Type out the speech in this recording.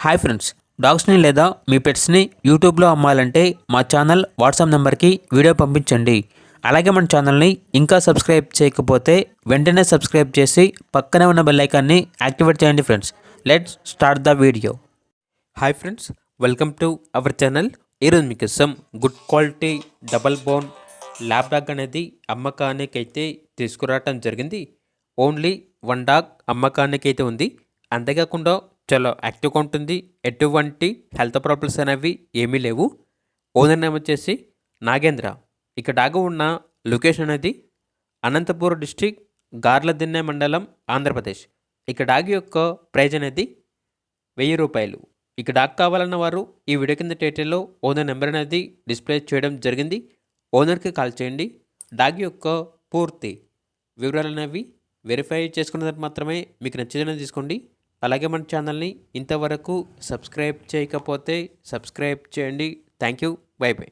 Hi friends, డాగ్స్ని లేదా మీ పెట్స్ని యూట్యూబ్లో అమ్మాలంటే మా ఛానల్ వాట్సాప్ నెంబర్కి వీడియో పంపించండి. అలాగే మన ఛానల్ని ఇంకా సబ్స్క్రైబ్ చేయకపోతే వెంటనే సబ్స్క్రైబ్ చేసి పక్కనే ఉన్న బెల్ ఐకాన్ని యాక్టివేట్ చేయండి friends. Let's start the video. Hi friends, welcome to our channel. ఈరోజు మీకోసం good quality double bone lab dog అనేది అమ్మకానికైతే తీసుకురావటం జరిగింది. ఓన్లీ 1 డాగ్ అమ్మకానికైతే ఉంది. అంతేకాకుండా చాలా యాక్టివ్గా ఉంటుంది. ఎటువంటి హెల్త్ ప్రాబ్లమ్స్ అనేవి ఏమీ లేవు. ఓనర్ నేమ్ వచ్చేసి నాగేంద్ర. ఇక డాగ్ ఉన్న లొకేషన్ అనేది అనంతపూర్ డిస్టిక్, గార్లదిన్నె మండలం, ఆంధ్రప్రదేశ్. ఇక డాగ్ యొక్క ప్రైజ్ అనేది 1000 రూపాయలు. ఇక డాగ్ కావాలన్న వారు ఈ వీడియో కింద టైటిల్లో ఓనర్ నెంబర్ అనేది డిస్ప్లే చేయడం జరిగింది. ఓనర్కి కాల్ చేయండి. డాగ్ యొక్క పూర్తి వివరాలు అనేవి వెరిఫై చేసుకున్న తర్వాత మాత్రమే మీకు నచ్చేదని తీసుకోండి. అలాగే మన ఛానల్ని ఇంతవరకు సబ్స్క్రైబ్ చేయకపోతే సబ్స్క్రైబ్ చేయండి. Thank you. By by.